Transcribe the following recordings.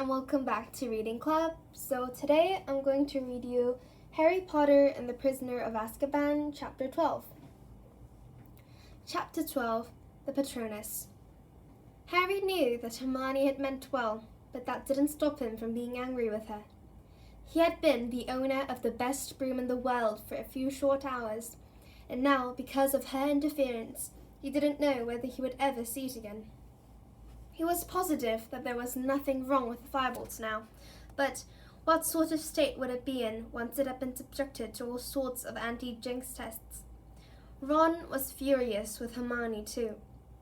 and welcome back to Reading Club. So today I'm going to read you Harry Potter and the Prisoner of Azkaban, Chapter 12. Chapter 12, The Patronus. Harry knew that Hermione had meant well, but that didn't stop him from being angry with her. He had been the owner of the best broom in the world for a few short hours, and now, because of her interference, he didn't know whether he would ever see it again. He was positive that there was nothing wrong with the Firebolt now, but what sort of state would it be in once it had been subjected to all sorts of anti-jinx tests? Ron was furious with Hermione too.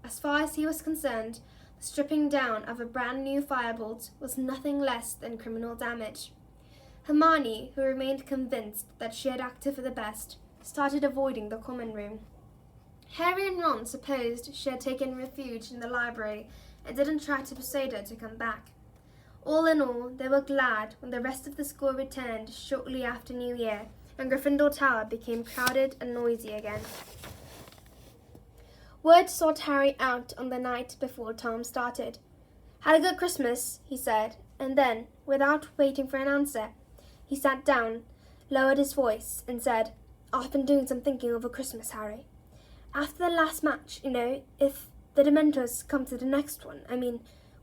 As far as he was concerned, the stripping down of a brand new Firebolt was nothing less than criminal damage. Hermione, who remained convinced that she had acted for the best, started avoiding the common room. Harry and Ron supposed she had taken refuge in the library and didn't try to persuade her to come back. All in all, they were glad when the rest of the school returned shortly after New Year and Gryffindor Tower became crowded and noisy again. Word sought Harry out on the night before Tom started. "Had a good Christmas," he said, and then, without waiting for an answer, he sat down, lowered his voice, and said, "I've been doing some thinking over Christmas, Harry. After the last match, if the Dementors come to the next one,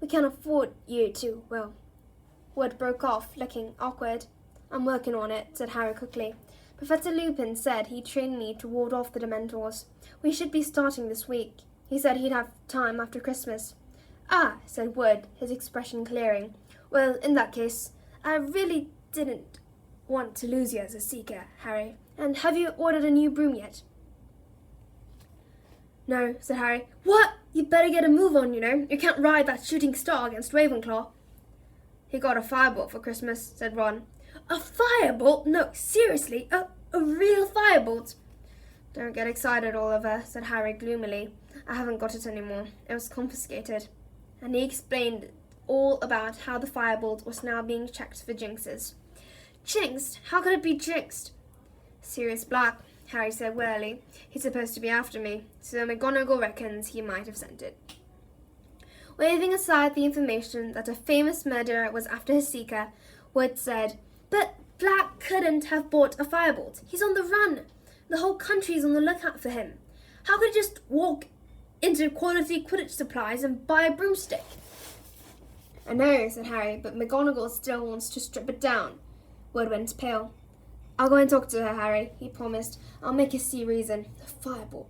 we can't afford you to, well..." Wood broke off, looking awkward. "I'm working on it," said Harry quickly. "Professor Lupin said he'd train me to ward off the Dementors. We should be starting this week. He said he'd have time after Christmas." "Ah," said Wood, his expression clearing. "Well, in that case, I really didn't want to lose you as a seeker, Harry. And have you ordered a new broom yet?" "No," said Harry. "What? You'd better get a move on, You can't ride that shooting star against Ravenclaw." "He got a firebolt for Christmas," said Ron. "A firebolt? No, seriously, a real firebolt?" "Don't get excited, Oliver," said Harry gloomily. "I haven't got it anymore. It was confiscated." And he explained all about how the firebolt was now being checked for jinxes. "Jinxed? How could it be jinxed?" "Sirius Black," Harry said wearily. "He's supposed to be after me, so McGonagall reckons he might have sent it." Waving aside the information that a famous murderer was after his seeker, Wood said, "But Black couldn't have bought a firebolt. He's on the run. The whole country's on the lookout for him. How could he just walk into Quality Quidditch Supplies and buy a broomstick?" "I know," said Harry, "but McGonagall still wants to strip it down." Wood went pale. "I'll go and talk to her, Harry," he promised. "I'll make her see reason. A firebolt.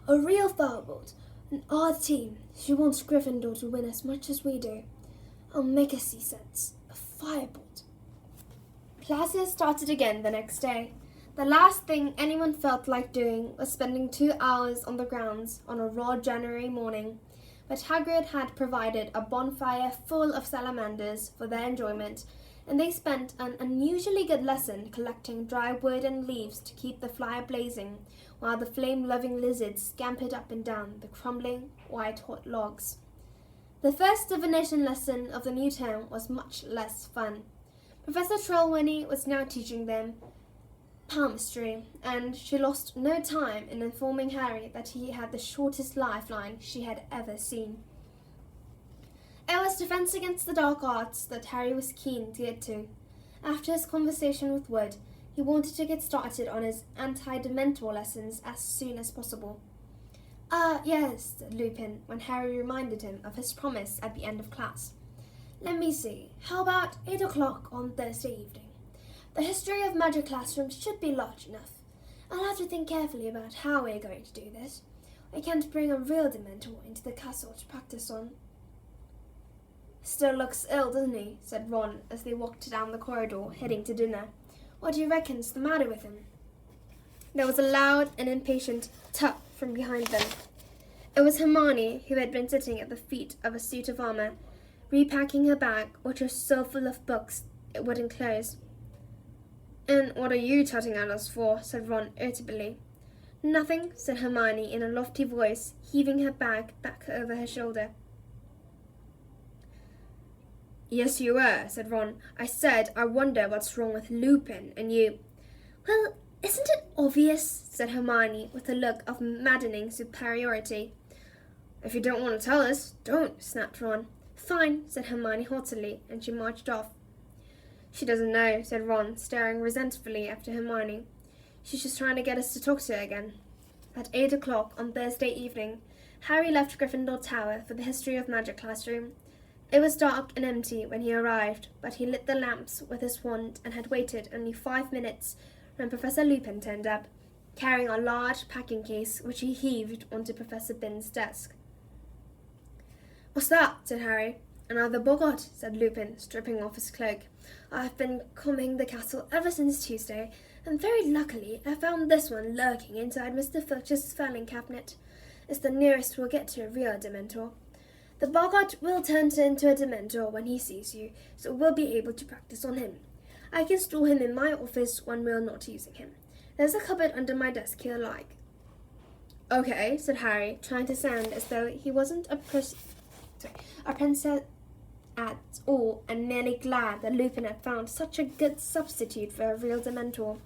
A real firebolt. Our team. She wants Gryffindor to win as much as we do. I'll make her see sense. A firebolt." Classes started again the next day. The last thing anyone felt like doing was spending 2 hours on the grounds on a raw January morning, but Hagrid had provided a bonfire full of salamanders for their enjoyment, and they spent an unusually good lesson collecting dry wood and leaves to keep the fire blazing, while the flame-loving lizards scampered up and down the crumbling, white-hot logs. The first divination lesson of the new term was much less fun. Professor Trelawney was now teaching them palmistry, and she lost no time in informing Harry that he had the shortest lifeline she had ever seen. It was defense against the dark arts that Harry was keen to get to. After his conversation with Wood, he wanted to get started on his anti-dementor lessons as soon as possible. "Ah, yes," said Lupin, when Harry reminded him of his promise at the end of class. "Let me see. How about 8 o'clock on Thursday evening? The history of magic classrooms should be large enough. I'll have to think carefully about how we're going to do this. I can't bring a real Dementor into the castle to practice on." "Still looks ill, doesn't he?" said Ron as they walked down the corridor, heading to dinner. "What do you reckon's the matter with him?" There was a loud and impatient tut from behind them. It was Hermione, who had been sitting at the feet of a suit of armour, repacking her bag, which was so full of books it wouldn't close. "And what are you tutting at us for?" said Ron irritably. "Nothing," said Hermione in a lofty voice, heaving her bag back over her shoulder. "Yes, you were," said Ron. "I said I wonder what's wrong with Lupin, and you—" "Well, isn't it obvious?" said Hermione with a look of maddening superiority. "If you don't want to tell us, don't," snapped Ron. Fine, said Hermione haughtily, and she marched off. She doesn't know, said Ron, staring resentfully after Hermione. She's just trying to get us to talk to her again. At 8 o'clock on Thursday evening, Harry left Gryffindor Tower for the History of Magic classroom. It was dark and empty when he arrived, but he lit the lamps with his wand and had waited only 5 minutes when Professor Lupin turned up, carrying a large packing case which he heaved onto Professor Binns' desk. "What's that?" said Harry. "Another boggart," said Lupin, stripping off his cloak. "I've been combing the castle ever since Tuesday, and very luckily I found this one lurking inside Mr. Filch's filing cabinet. It's the nearest we'll get to a real Dementor. The boggart will turn into a Dementor when he sees you, so we'll be able to practice on him. I can store him in my office when we're not using him. There's a cupboard under my desk you'll like." "Okay," said Harry, trying to sound as though he wasn't a princess at all, and merely glad that Lupin had found such a good substitute for a real Dementor.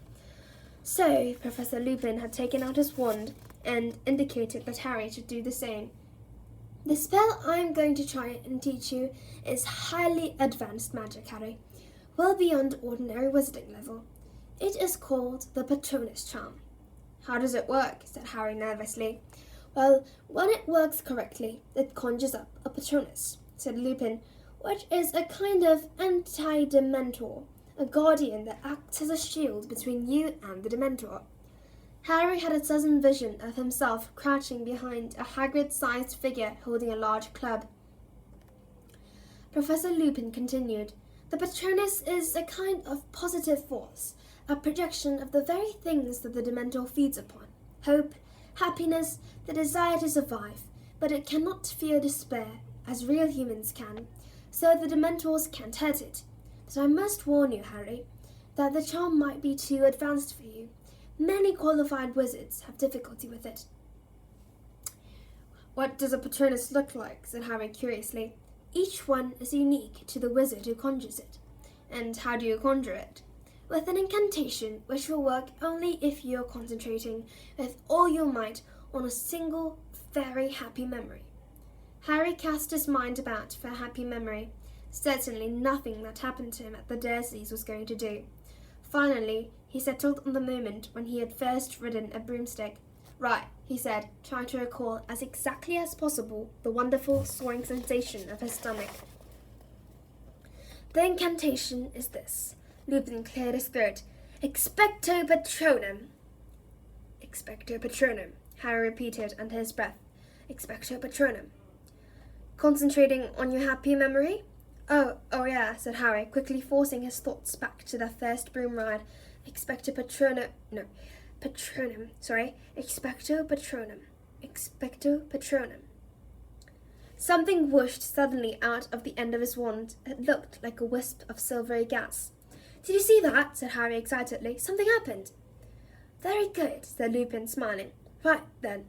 So Professor Lupin had taken out his wand and indicated that Harry should do the same. "The spell I'm going to try and teach you is highly advanced magic, Harry, well beyond ordinary wizarding level. It is called the Patronus charm." "How does it work?" said Harry nervously. "Well, when it works correctly, it conjures up a Patronus," said Lupin, "which is a kind of anti-Dementor, a guardian that acts as a shield between you and the Dementor." Harry had a sudden vision of himself crouching behind a Hagrid-sized figure holding a large club. Professor Lupin continued, "The Patronus is a kind of positive force, a projection of the very things that the Dementor feeds upon: hope, happiness, the desire to survive, but it cannot feel despair, as real humans can, so the Dementors can't hurt it. But I must warn you, Harry, that the charm might be too advanced for you. Many qualified wizards have difficulty with it." "What does a Patronus look like?" said Harry curiously. "Each one is unique to the wizard who conjures it." "And how do you conjure it?" "With an incantation which will work only if you are concentrating with all your might on a single, very happy memory." Harry cast his mind about for a happy memory. Certainly nothing that happened to him at the Dursleys was going to do. Finally, he settled on the moment when he had first ridden a broomstick. "Right," he said, trying to recall as exactly as possible the wonderful soaring sensation of his stomach. "The incantation is this." Lupin cleared his throat. "Expecto Patronum." "Expecto Patronum," Harry repeated under his breath. "Expecto Patronum." "Concentrating on your happy memory?" Oh yeah, said Harry, quickly forcing his thoughts back to their first broom ride. Expecto Patronum. Something whooshed suddenly out of the end of his wand. It looked like a wisp of silvery gas. "Did you see that?" said Harry excitedly. "Something happened." "Very good," said Lupin, smiling. "Right, then.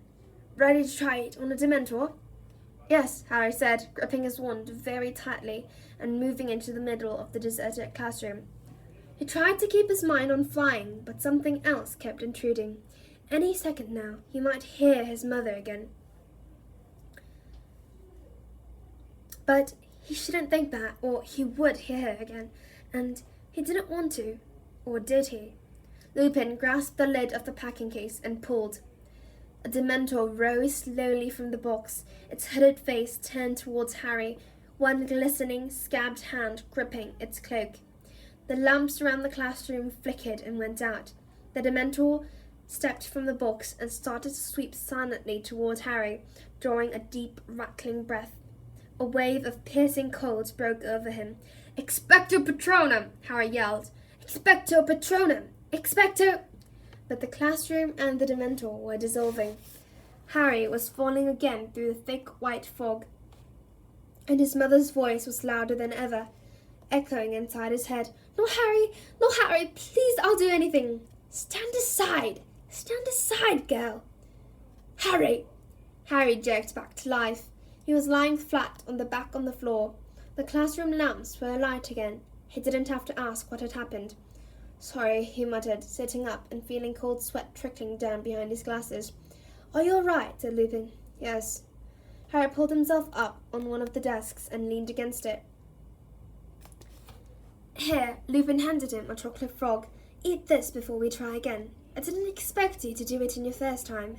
Ready to try it on a Dementor?" "Yes," Harry said, gripping his wand very tightly and moving into the middle of the deserted classroom. He tried to keep his mind on flying, but something else kept intruding. Any second now, he might hear his mother again. But he shouldn't think that, or he would hear her again, and he didn't want to. Or did he? Lupin grasped the lid of the packing case and pulled. A Dementor rose slowly from the box, its hooded face turned towards Harry, one glistening, scabbed hand gripping its cloak. The lamps around the classroom flickered and went out. The Dementor stepped from the box and started to sweep silently toward Harry, drawing a deep, rattling breath. A wave of piercing cold broke over him. "Expecto Patronum!" Harry yelled. "Expecto Patronum! Expecto—" But the classroom and the Dementor were dissolving. Harry was falling again through the thick white fog, and his mother's voice was louder than ever, echoing inside his head. No, Harry, please, I'll do anything. Stand aside, girl." "Harry!" Harry jerked back to life. He was lying flat on the back on the floor. The classroom lamps were alight again. He didn't have to ask what had happened. "Sorry," he muttered, sitting up and feeling cold sweat trickling down behind his glasses. "Are you all right?" said Lupin. "Yes." Harry pulled himself up on one of the desks and leaned against it. Here, Lupin handed him a chocolate frog. Eat this before we try again. I didn't expect you to do it in your first time.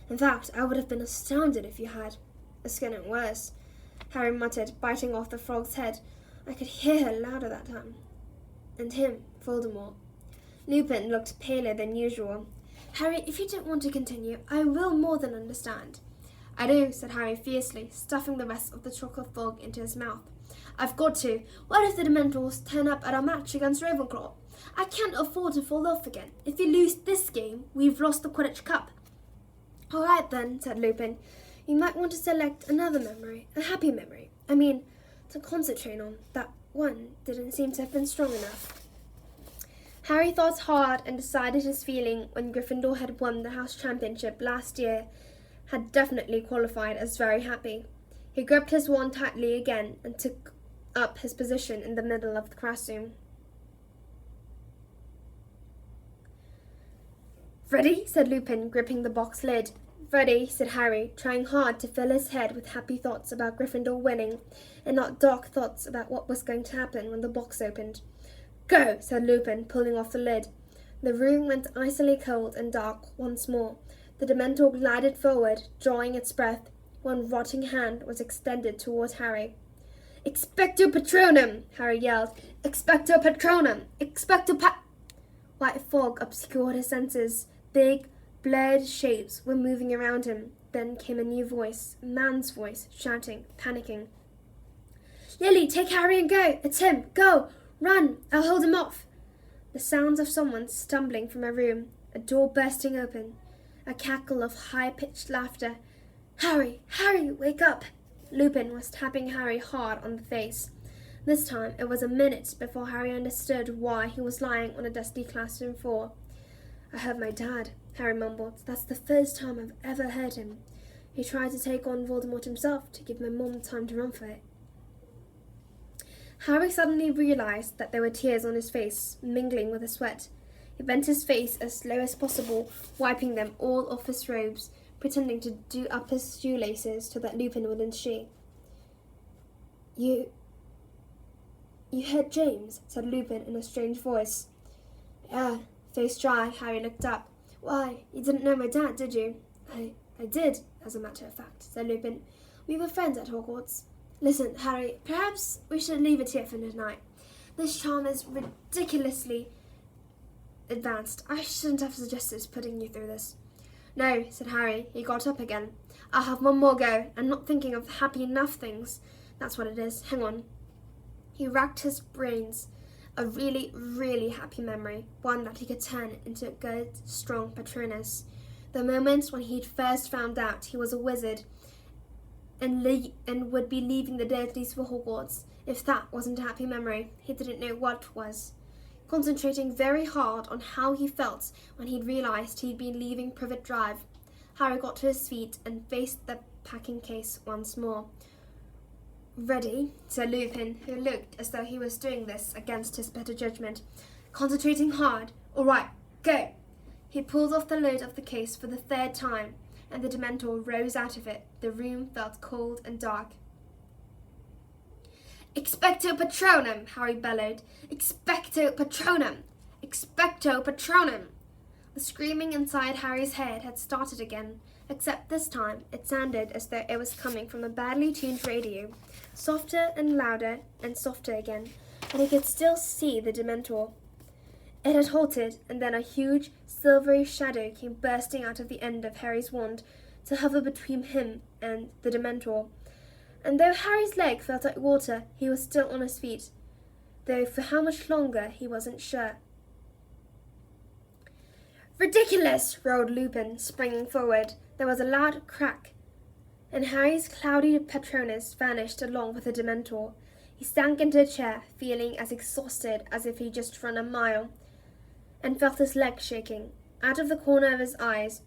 In fact, I would have been astounded if you had. It's getting worse, Harry muttered, biting off the frog's head. I could hear her louder that time. And him, Voldemort. Lupin looked paler than usual. Harry, if you don't want to continue, I will more than understand. I do, said Harry fiercely, stuffing the rest of the chocolate frog into his mouth. I've got to. What if the Dementors turn up at our match against Ravenclaw? I can't afford to fall off again. If we lose this game, we've lost the Quidditch Cup. All right then, said Lupin. You might want to select another memory, a happy memory. I mean, to concentrate on. That one didn't seem to have been strong enough. Harry thought hard and decided his feeling when Gryffindor had won the House Championship last year had definitely qualified as very happy. He gripped his wand tightly again and took up his position in the middle of the classroom. Ready? Said Lupin, gripping the box lid. Ready, said Harry, trying hard to fill his head with happy thoughts about Gryffindor winning, and not dark thoughts about what was going to happen when the box opened. Go, said Lupin, pulling off the lid. The room went icily cold and dark once more. The Dementor glided forward, drawing its breath. One rotting hand was extended toward Harry. Expecto Patronum! Harry yelled. Expecto Patronum! White fog obscured his senses. Big, blurred shapes were moving around him. Then came a new voice, a man's voice, shouting, panicking. Lily, take Harry and go! It's him! Go! Run! I'll hold him off! The sounds of someone stumbling from a room, a door bursting open, a cackle of high-pitched laughter. Harry! Harry! Wake up! Lupin was tapping Harry hard on the face. This time it was a minute before Harry understood why he was lying on a dusty classroom floor. I heard my dad, Harry mumbled. That's the first time I've ever heard him. He tried to take on Voldemort himself to give my mum time to run for it. Harry suddenly realized that there were tears on his face, mingling with the sweat. He bent his face as slow as possible, wiping them all off his robes, pretending to do up his shoelaces so that Lupin wouldn't see. You heard James, said Lupin in a strange voice. Yeah, face dry, Harry looked up. Why, you didn't know my dad, did you? I did, as a matter of fact, said Lupin. We were friends at Hogwarts. Listen, Harry, perhaps we should leave it here for tonight. This charm is ridiculously advanced. I shouldn't have suggested putting you through this. No, said Harry. He got up again. I'll have one more go. I'm not thinking of happy enough things. That's what it is. Hang on. He racked his brains. A really, really happy memory. One that he could turn into a good, strong Patronus. The moment when he'd first found out he was a wizard and would be leaving the Dursleys for Hogwarts. If that wasn't a happy memory, he didn't know what was. Concentrating very hard on how he felt when he'd realized he'd been leaving Privet Drive, Harry got to his feet and faced the packing case once more. Ready, said Lupin, who looked as though he was doing this against his better judgment. Concentrating hard. All right, go. He pulled off the lid of the case for the third time, and the Dementor rose out of it. The room felt cold and dark. Expecto Patronum, Harry bellowed. Expecto Patronum! Expecto Patronum! The screaming inside Harry's head had started again, except this time it sounded as though it was coming from a badly tuned radio, softer and louder and softer again, and he could still see the Dementor. It had halted, and then a huge, silvery shadow came bursting out of the end of Harry's wand to hover between him and the Dementor. And though Harry's leg felt like water, he was still on his feet, though for how much longer he wasn't sure. Ridiculous! Roared Lupin, springing forward. There was a loud crack, and Harry's cloudy Patronus vanished along with the Dementor. He sank into a chair, feeling as exhausted as if he'd just run a mile, and felt his legs shaking. Out of the corner of his eyes,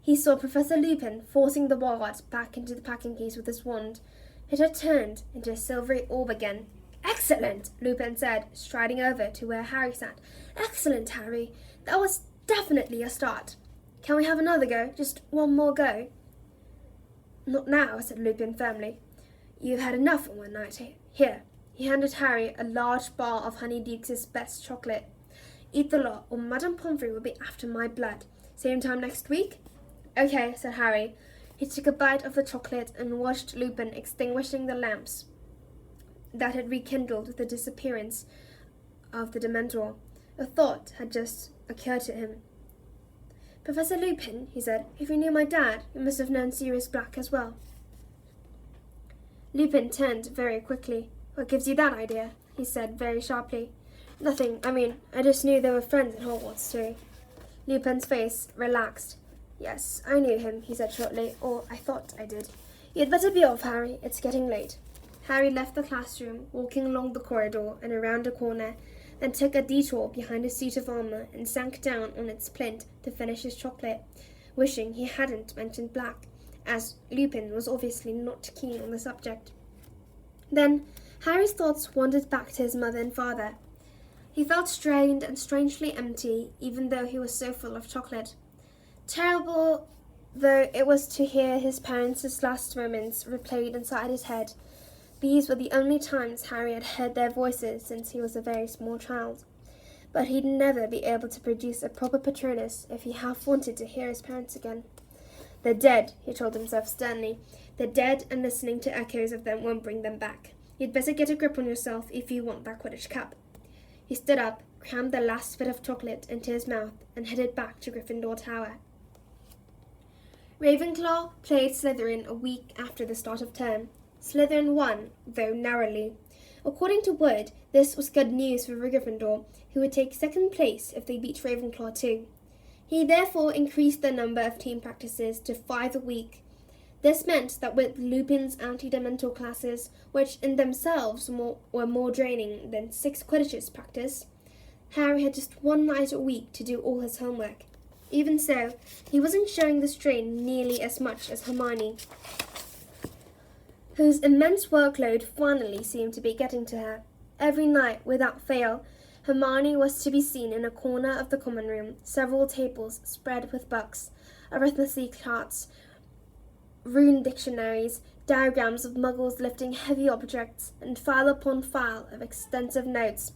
he saw Professor Lupin forcing the wad back into the packing case with his wand. It had turned into a silvery orb again. Excellent, Lupin said, striding over to where Harry sat. Excellent, Harry. That was definitely a start. Can we have another go? Just one more go? Not now, said Lupin firmly. You've had enough in one night. Here. He handed Harry a large bar of Honeydukes' best chocolate. Eat the lot, or Madame Pomfrey will be after my blood. Same time next week? Okay, said Harry. He took a bite of the chocolate and watched Lupin extinguishing the lamps that had rekindled with the disappearance of the Dementor. A thought had just occurred to him. Professor Lupin, he said, if you knew my dad, you must have known Sirius Black as well. Lupin turned very quickly. What gives you that idea? He said very sharply. Nothing. I just knew they were friends at Hogwarts too. Lupin's face relaxed. Yes, I knew him, he said shortly, or I thought I did. You'd better be off, Harry. It's getting late. Harry left the classroom, walking along the corridor and around a corner, then took a detour behind a suit of armour and sank down on its plinth to finish his chocolate, wishing he hadn't mentioned Black, as Lupin was obviously not keen on the subject. Then Harry's thoughts wandered back to his mother and father. He felt strained and strangely empty, even though he was so full of chocolate. Terrible though it was to hear his parents' last moments replayed inside his head, these were the only times Harry had heard their voices since he was a very small child. But he'd never be able to produce a proper Patronus if he half wanted to hear his parents again. They're dead, he told himself sternly. They're dead, and listening to echoes of them won't bring them back. You'd better get a grip on yourself if you want that Quidditch cap. He stood up, crammed the last bit of chocolate into his mouth, and headed back to Gryffindor Tower. Ravenclaw played Slytherin a week after the start of term. Slytherin won, though narrowly. According to Wood, this was good news for Gryffindor, who would take second place if they beat Ravenclaw too. He therefore increased the number of team practices to 5 a week. This meant that with Lupin's anti-Dementor classes, which in themselves were more draining than 6 Quidditches practice, Harry had just 1 night a week to do all his homework. Even so, he wasn't showing the strain nearly as much as Hermione, whose immense workload finally seemed to be getting to her. Every night, without fail, Hermione was to be seen in a corner of the common room, several tables spread with books, arithmetic charts, rune dictionaries, diagrams of muggles lifting heavy objects, and file upon file of extensive notes.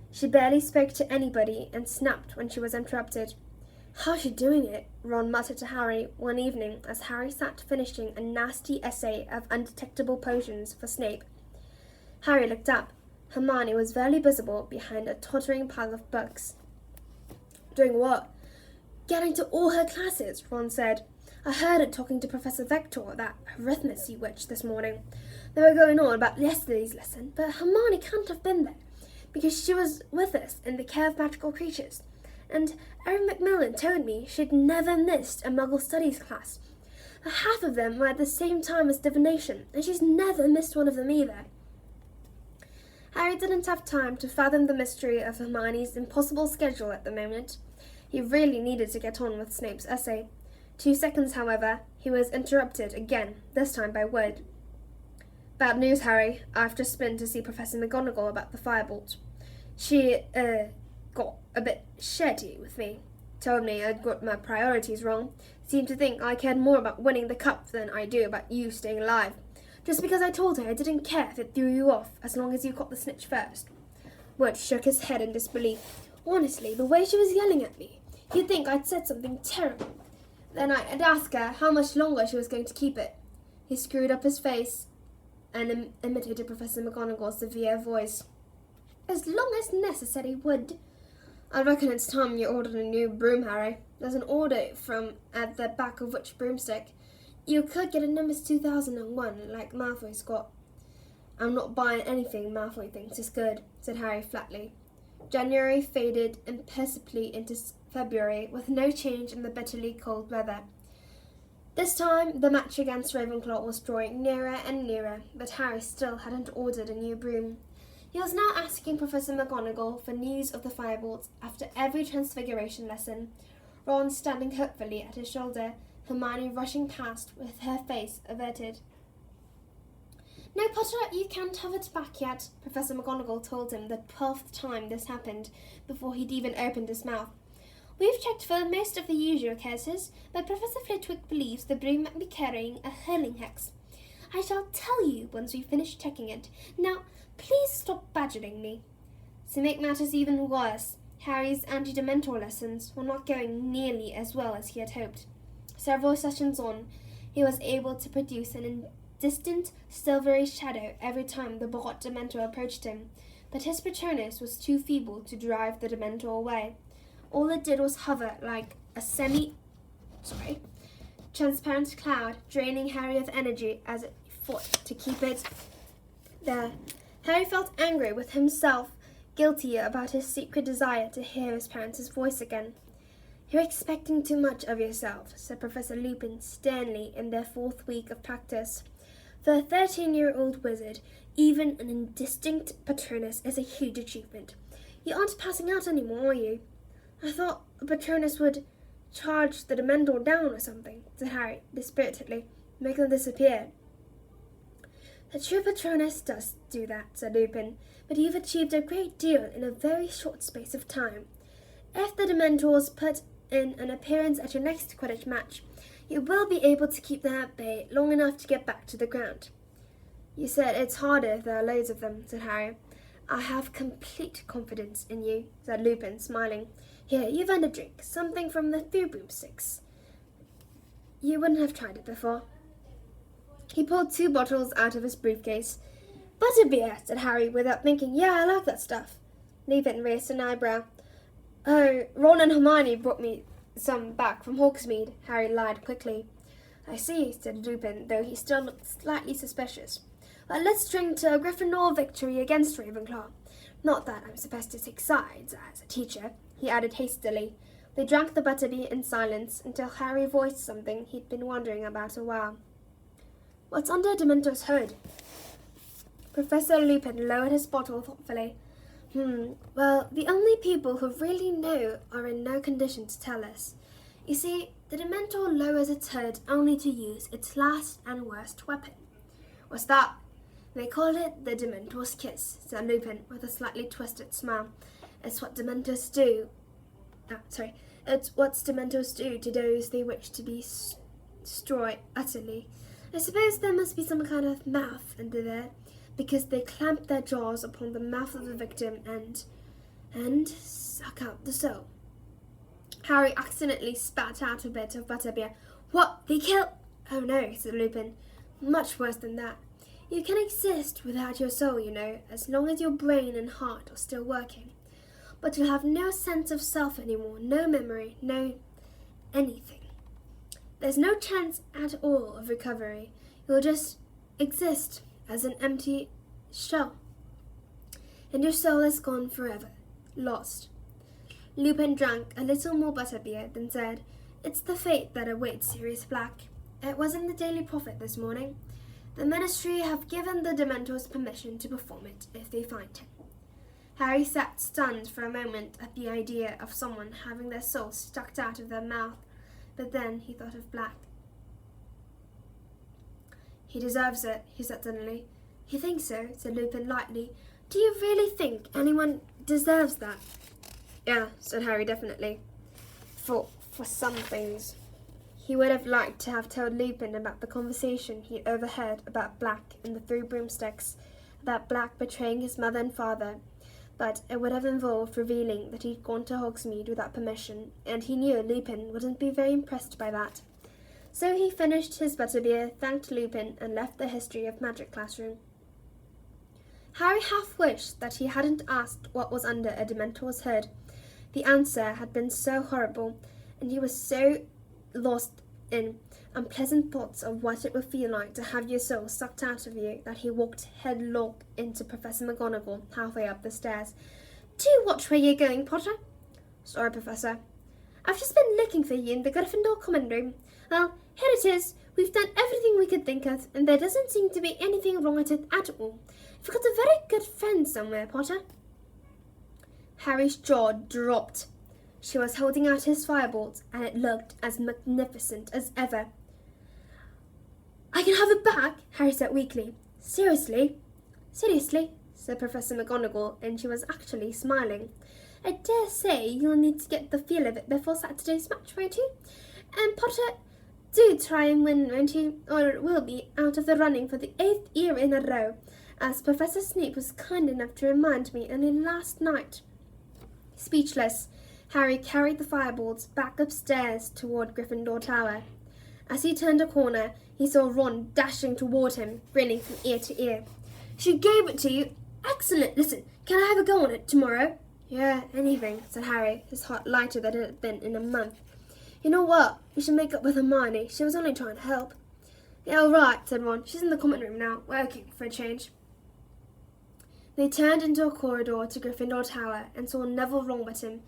She barely spoke to anybody and snapped when she was interrupted. How's she doing it? Ron muttered to Harry one evening as Harry sat finishing a nasty essay of undetectable potions for Snape. Harry looked up. Hermione was barely visible behind a tottering pile of books. Doing what? Getting to all her classes, Ron said. I heard her talking to Professor Vector, that arithmetic witch, this morning. They were going on about yesterday's lesson, but Hermione can't have been there, because she was with us in the care of magical creatures. And Erin Macmillan told me she'd never missed a Muggle Studies class. Half of them were at the same time as divination, and she's never missed one of them either. Harry didn't have time to fathom the mystery of Hermione's impossible schedule at the moment. He really needed to get on with Snape's essay. 2 seconds, however, he was interrupted again, this time by Wood. Bad news, Harry. I've just been to see Professor McGonagall about the Firebolt. She, got a bit shady with me. Told me I'd got my priorities wrong. Seemed to think I cared more about winning the cup than I do about you staying alive. Just because I told her I didn't care if it threw you off, as long as you caught the snitch first. Wood shook his head in disbelief. Honestly, the way she was yelling at me, you'd think I'd said something terrible. Then I'd ask her how much longer she was going to keep it. He screwed up his face and imitated Professor McGonagall's severe voice. As long as necessary, Wood. I reckon it's time you ordered a new broom, Harry. There's an order from at the back of which broomstick. You could get a number 2001, like Malfoy's got. I'm not buying anything Malfoy thinks is good, said Harry flatly. January faded imperceptibly into February, with no change in the bitterly cold weather. This time, the match against Ravenclaw was drawing nearer and nearer, but Harry still hadn't ordered a new broom. He was now asking Professor McGonagall for news of the Firebolt after every Transfiguration lesson, Ron standing hopefully at his shoulder, Hermione rushing past with her face averted. No, Potter, you can't have it back yet, Professor McGonagall told him the 12th time this happened, before he'd even opened his mouth. We've checked for most of the usual cases, but Professor Flitwick believes the broom might be carrying a hurling hex. I shall tell you once we've finished checking it. Now, please stop badgering me." To make matters even worse, Harry's anti-dementor lessons were not going nearly as well as he had hoped. Several sessions on, he was able to produce an distant, silvery shadow every time the bot Dementor approached him, but his Patronus was too feeble to drive the Dementor away. All it did was hover like a transparent cloud, draining Harry of energy as it fought to keep it there. Harry felt angry with himself, guilty about his secret desire to hear his parents' voice again. "You're expecting too much of yourself," said Professor Lupin sternly in their 4th week of practice. For a 13-year-old wizard, even an indistinct Patronus is a huge achievement. "You aren't passing out anymore, are you?" "I thought a Patronus would charge the Dementor down or something," said Harry dispiritedly. "Make them disappear." "The true Patronus does do that," said Lupin, "but you've achieved a great deal in a very short space of time. If the Dementors put in an appearance at your next Quidditch match, you will be able to keep them at bay long enough to get back to the ground." "You said it's harder if there are loads of them," said Harry. "I have complete confidence in you," said Lupin, smiling. "Here, you've earned a drink, something from the 3 broomsticks. You wouldn't have tried it before." He pulled 2 bottles out of his briefcase. "Butterbeer," said Harry, without thinking. "Yeah, I like that stuff." Lupin raised an eyebrow. "Oh, Ron and Hermione brought me some back from Hogsmeade," Harry lied quickly. "I see," said Lupin, though he still looked slightly suspicious. "Well, let's drink to a Gryffindor victory against Ravenclaw. Not that I'm supposed to take sides as a teacher," he added hastily. They drank the butterbeer in silence until Harry voiced something he'd been wondering about a while. "What's under Dementor's hood?" Professor Lupin lowered his bottle thoughtfully. Well, the only people who really know are in no condition to tell us. You see, the Dementor lowers its hood only to use its last and worst weapon." "What's that?" "They call it the Dementor's kiss," said Lupin with a slightly twisted smile. It's what Dementors do to those they wish to destroy utterly. I suppose there must be some kind of mouth under there, because they clamp their jaws upon the mouth of the victim and suck out the soul." Harry accidentally spat out a bit of butterbeer. "What? They kill—" "Oh no," said Lupin. "Much worse than that. You can exist without your soul, you know, as long as your brain and heart are still working. But you'll have no sense of self anymore, no memory, no anything. There's no chance at all of recovery. You'll just exist as an empty shell. And your soul is gone forever, lost." Lupin drank a little more butterbeer, then said, "It's the fate that awaits Sirius Black. It was in the Daily Prophet this morning. The Ministry have given the Dementors permission to perform it if they find him." Harry sat stunned for a moment at the idea of someone having their soul sucked out of their mouth, but then he thought of Black. "He deserves it," he said suddenly. "You think so?" said Lupin lightly. "Do you really think anyone deserves that?" "Yeah," said Harry, "definitely. For some things." He would have liked to have told Lupin about the conversation he overheard about Black and the 3 broomsticks, about Black betraying his mother and father, but it would have involved revealing that he'd gone to Hogsmeade without permission, and he knew Lupin wouldn't be very impressed by that. So he finished his butterbeer, thanked Lupin, and left the History of Magic classroom. Harry half wished that he hadn't asked what was under a Dementor's hood. The answer had been so horrible, and he was so lost in unpleasant thoughts of what it would feel like to have your soul sucked out of you that he walked headlong into Professor McGonagall halfway up the stairs. "Do watch where you're going, Potter." "Sorry, Professor." "I've just been looking for you in the Gryffindor common room. Well, here it is. We've done everything we could think of, and there doesn't seem to be anything wrong with it at all. You've got a very good friend somewhere, Potter." Harry's jaw dropped. She was holding out his firebolt, and it looked as magnificent as ever. "I can have it back," Harry said weakly. "Seriously?" "Seriously," said Professor McGonagall, and she was actually smiling. I dare say you'll need to get the feel of it before Saturday's match, won't you? And Potter, do try and win, won't you? Or it will be out of the running for the 8th year in a row, as Professor Snape was kind enough to remind me only last night. Speechless, Harry carried the fireballs back upstairs toward Gryffindor Tower. As he turned a corner, he saw Ron dashing toward him, grinning from ear to ear. She gave it to you? Excellent! Listen, can I have a go on it tomorrow? Yeah, anything, said Harry, his heart lighter than it had been in a month. You know what? You should make up with Hermione. She was only trying to help. Yeah, all right, said Ron. She's in the common room now, working for a change. They turned into a corridor to Gryffindor Tower and saw Neville Longbottom,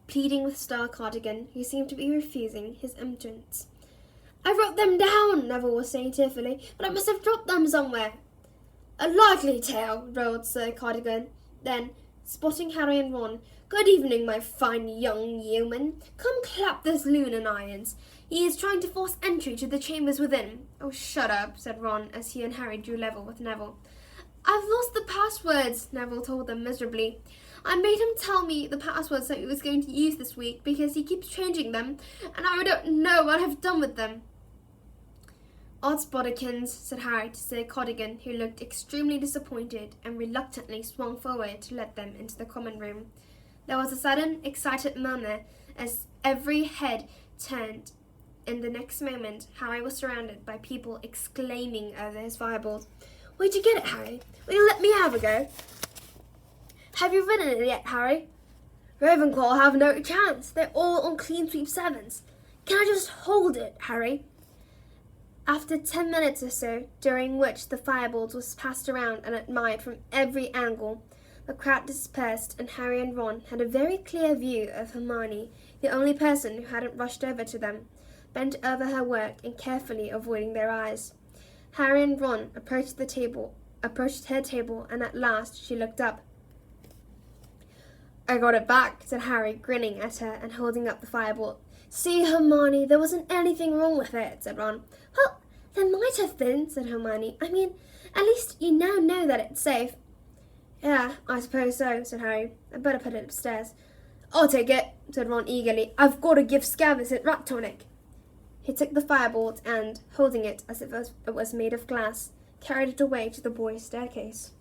pleading with Star Cardigan, who seemed to be refusing his entrance. I wrote them down, Neville was saying tearfully, but I must have dropped them somewhere. A likely tale, roared Sir Cardigan. Then, spotting Harry and Ron, Good evening, my fine young yeoman. Come clap this loon in irons. He is trying to force entry to the chambers within. Oh, shut up, said Ron, as he and Harry drew level with Neville. I've lost the passwords, Neville told them miserably. I made him tell me the passwords that he was going to use this week because he keeps changing them, and I don't know what I've done with them. Oddsbodikins, said Harry to Sir Cardigan, who looked extremely disappointed and reluctantly swung forward to let them into the common room. There was a sudden, excited murmur as every head turned. In the next moment, Harry was surrounded by people exclaiming over his fireballs. Where'd you get it, Harry? Will you let me have a go? Have you ridden it yet, Harry? Ravenclaw have no chance. They're all on clean sweep 7s. Can I just hold it, Harry? After 10 minutes or so, during which the fireballs was passed around and admired from every angle, the crowd dispersed and Harry and Ron had a very clear view of Hermione, the only person who hadn't rushed over to them, bent over her work and carefully avoiding their eyes. Harry and Ron approached her table, and at last she looked up. I got it back, said Harry, grinning at her and holding up the fireball. See, Hermione, there wasn't anything wrong with it, said Ron. Well, there might have been, said Hermione. I mean, at least you now know that it's safe. Yeah, I suppose so, said Harry. I'd better put it upstairs. I'll take it, said Ron eagerly. I've got to give Scabbers it rat tonic. He took the firebolt and, holding it as if it was made of glass, carried it away to the boys' staircase.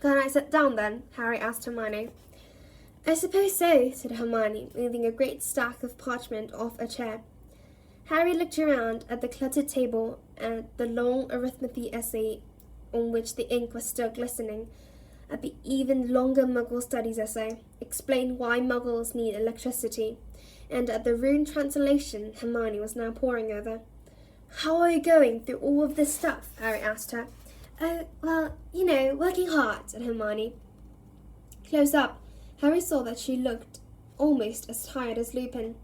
Can I sit down then? Harry asked Hermione. I suppose so, said Hermione, moving a great stack of parchment off a chair. Harry looked around at the cluttered table and the long arithmetic essay on which the ink was still glistening, at the even longer Muggle Studies essay, explained why Muggles need electricity, and at the rune translation Hermione was now poring over. How are you going through all of this stuff? Harry asked her. Oh, well, working hard, said Hermione. Close up, Harry saw that she looked almost as tired as Lupin.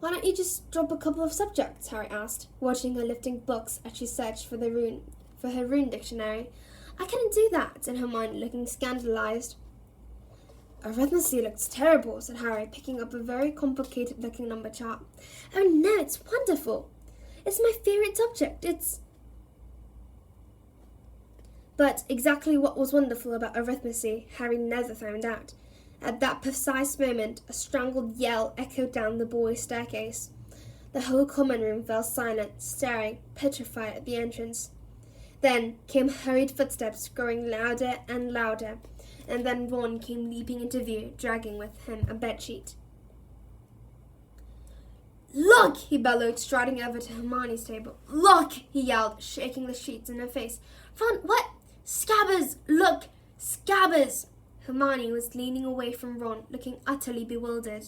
Why don't you just drop a couple of subjects? Harry asked, watching her lifting books as she searched for her rune dictionary. I couldn't do that, said Hermione, looking scandalized. Arithmetic looks terrible, said Harry, picking up a very complicated-looking number chart. Oh no, it's wonderful. It's my favourite subject. But exactly what was wonderful about arithmetic, Harry never found out. At that precise moment, a strangled yell echoed down the boys' staircase. The whole common room fell silent, staring, petrified at the entrance. Then came hurried footsteps, growing louder and louder, and then Ron came leaping into view, dragging with him a bedsheet. Look! He bellowed, striding over to Hermione's table. Look! He yelled, shaking the sheets in her face. Ron, what? Scabbers! Look! Scabbers! Hermione was leaning away from Ron, looking utterly bewildered.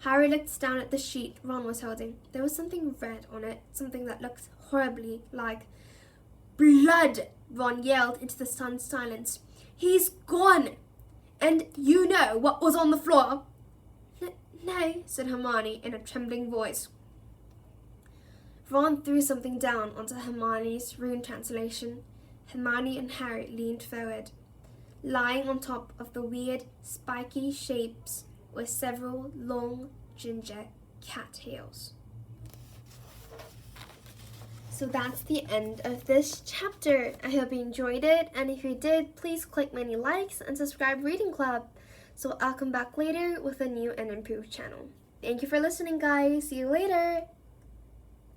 Harry looked down at the sheet Ron was holding. There was something red on it, something that looked horribly like blood. Ron yelled into the stunned silence. He's gone! And you know what was on the floor? No, said Hermione in a trembling voice. Ron threw something down onto Hermione's rune translation. Hermione and Harry leaned forward. Lying on top of the weird, spiky shapes were several long, ginger cattails. So that's the end of this chapter. I hope you enjoyed it, and if you did, please click many likes and subscribe Reading Club. So I'll come back later with a new and improved channel. Thank you for listening, guys. See you later.